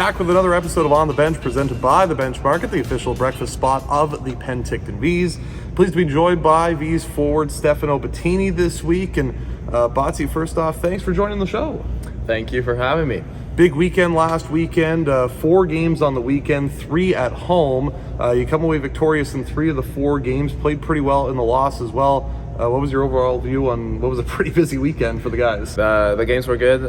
Back with another episode of On the Bench presented by The Benchmark, the official breakfast spot of the Penticton Vs. Pleased to be joined by Vs forward Stefano Bottini this week. And Botsy, first off, thanks for joining the show. Thank you for having me. Big weekend last weekend, 4 games on the weekend, 3 at home. You come away victorious in 3 of the 4 games, played pretty well in the loss as well. What was your overall view on what was a pretty busy weekend for the guys? The games were good.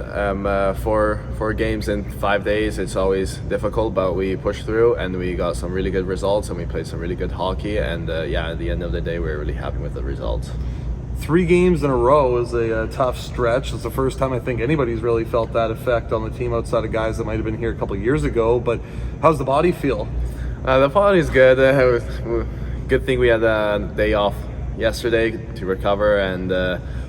Four games in 5 days, it's always difficult, but we pushed through and we got some really good results and we played some really good hockey. And at the end of the day, we're really happy with the results. 3 games in a row is a tough stretch. It's the first time I think anybody's really felt that effect on the team outside of guys that might have been here a couple of years ago. But how's the body feel? The body's good. Good thing we had a day off yesterday to recover, and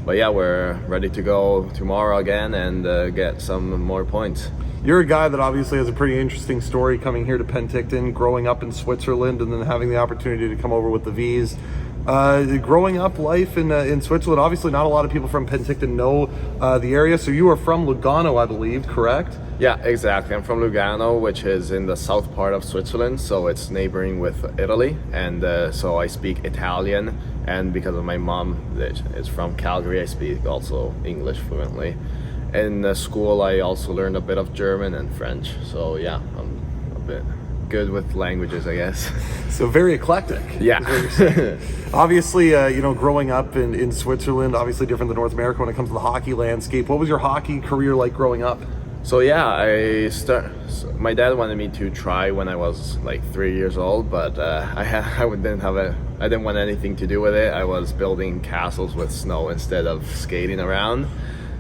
but yeah, we're ready to go tomorrow again and get some more points. You're a guy that obviously has a pretty interesting story coming here to Penticton, growing up in Switzerland and then having the opportunity to come over with the Vs. Growing up life in Switzerland, obviously not a lot of people from Penticton know the area, so you are from Lugano, I believe, correct? Yeah, exactly. I'm from Lugano, which is in the south part of Switzerland, so it's neighboring with Italy, and so I speak Italian, and because of my mom that is from Calgary, I speak also English fluently. In school, I also learned a bit of German and French, so yeah, I'm a bit good with languages, I guess. So very eclectic. Yeah. Obviously, growing up in Switzerland, obviously different than North America when it comes to the hockey landscape. What was your hockey career like growing up? So yeah, my dad wanted me to try when I was like 3 years old, but I didn't want anything to do with it. I was building castles with snow instead of skating around.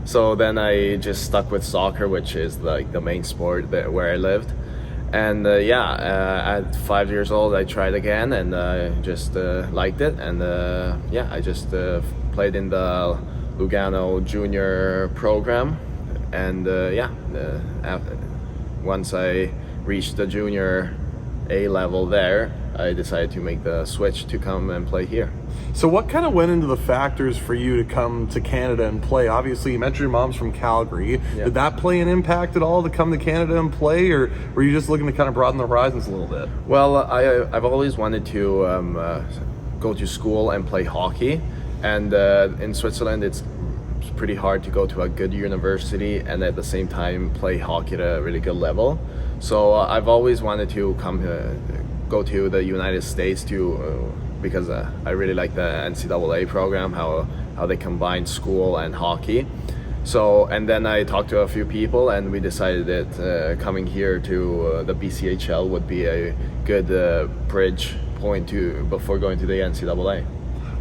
So then I just stuck with soccer, which is like the main sport where I lived. And at 5 years old, I tried again and just liked it. And I just played in the Lugano junior program. And once I reached the junior A level there, I decided to make the switch to come and play here. So what kind of went into the factors for you to come to Canada and play? Obviously, you mentioned your mom's from Calgary. Yeah. Did that play an impact at all to come to Canada and play, or were you just looking to kind of broaden the horizons a little bit? Well, I've always wanted to go to school and play hockey, and in Switzerland it's pretty hard to go to a good university and at the same time play hockey at a really good level. So I've always wanted to go to the United States because I really like the NCAA program, how they combine school and hockey. So, and then I talked to a few people and we decided that coming here to the BCHL would be a good bridge point before going to the NCAA.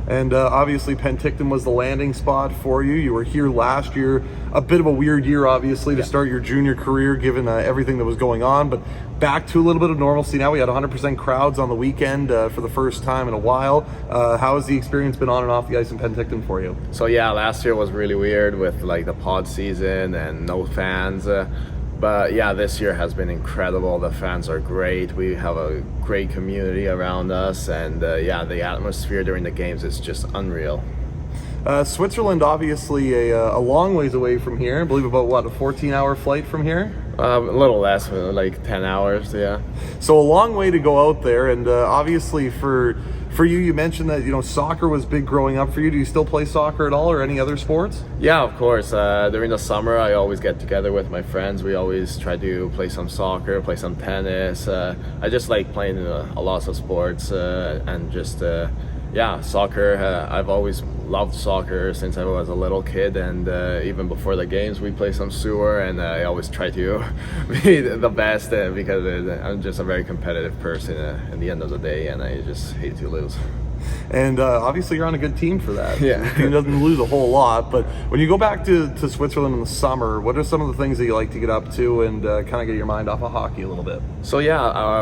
And obviously Penticton was the landing spot for you. You were here last year, a bit of a weird year obviously to start your junior career given everything that was going on, but back to a little bit of normalcy now. We had 100% crowds on the weekend for the first time in a while. How has the experience been on and off the ice in Penticton for you? So yeah, last year was really weird with like the pod season and no fans. But yeah, this year has been incredible. The fans are great. We have a great community around us, and the atmosphere during the games is just unreal. Switzerland, obviously a long ways away from here. I believe about, a 14-hour flight from here? A little less, like 10 hours, yeah. So a long way to go out there, and obviously for you, you mentioned that soccer was big growing up for you. Do you still play soccer at all or any other sports? Yeah, of course. During the summer, I always get together with my friends. We always try to play some soccer, play some tennis. I just like playing a lot of sports and just soccer. I've always loved soccer since I was a little kid, and even before the games we play some sewer, and I always try to be the best because I'm just a very competitive person at the end of the day, and I just hate to lose. And obviously you're on a good team for that. Yeah. The team doesn't lose a whole lot, but when you go back to Switzerland in the summer, what are some of the things that you like to get up to and kind of get your mind off of hockey a little bit? So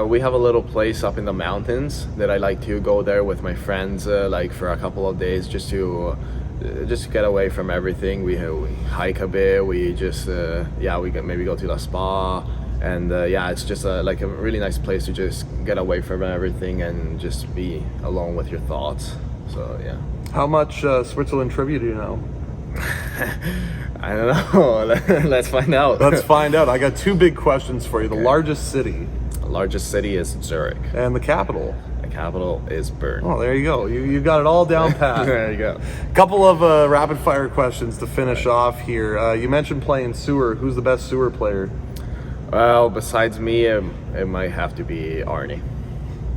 we have a little place up in the mountains that I like to go there with my friends like for a couple of days just to get away from everything. We hike a bit, we just we can maybe go to the spa. And it's just like a really nice place to just get away from everything and just be alone with your thoughts. So yeah. How much Switzerland trivia do you know? I don't know. Let's find out. Let's find out. I got two big questions for you. The Okay. largest city The largest city is Zurich. and the capital. The capital is Bern. Oh, there you go. You got it all down pat. There you go. Couple of rapid fire questions to finish off here. You mentioned playing sewer. Who's the best sewer player? Well, besides me, it might have to be Arnie.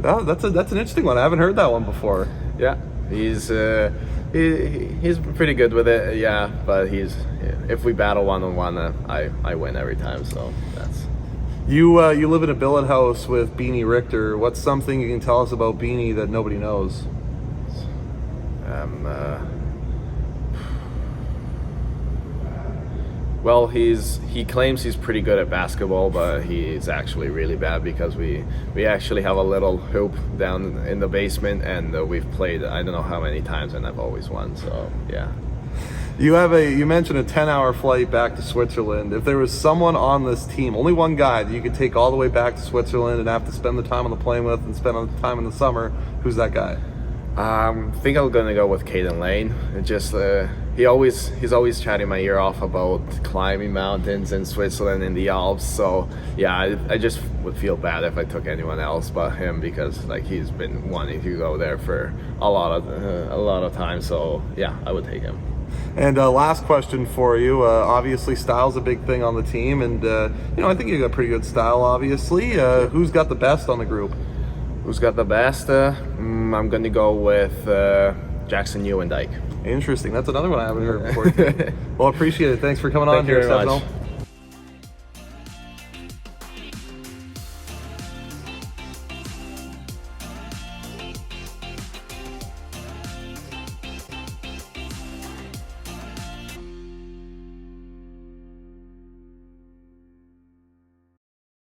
Oh, that's an interesting one. I haven't heard that one before. Yeah, he's pretty good with it. Yeah, but if we battle one-on-one, I win every time. So that's. You live in a billet house with Beanie Richter. What's something you can tell us about Beanie that nobody knows? Well, he claims he's pretty good at basketball, but he's actually really bad because we actually have a little hoop down in the basement, and we've played I don't know how many times, and I've always won. So yeah. You mentioned a 10-hour flight back to Switzerland. If there was someone on this team, only one guy that you could take all the way back to Switzerland and have to spend the time on the plane with and spend the time in the summer, who's that guy? I think I'm gonna go with Caden Lane. It just he's always chatting my ear off about climbing mountains in Switzerland in the Alps. So yeah, I just would feel bad if I took anyone else but him because like he's been wanting to go there for a lot of time. So yeah, I would take him. And last question for you. Obviously, style's a big thing on the team, and I think you got pretty good style. Obviously, who's got the best on the group? Who's got the best? I'm going to go with Jackson Newendike. Interesting. That's another one I haven't heard before. Well, appreciate it. Thanks for coming on Thank you here, very Stefano. much.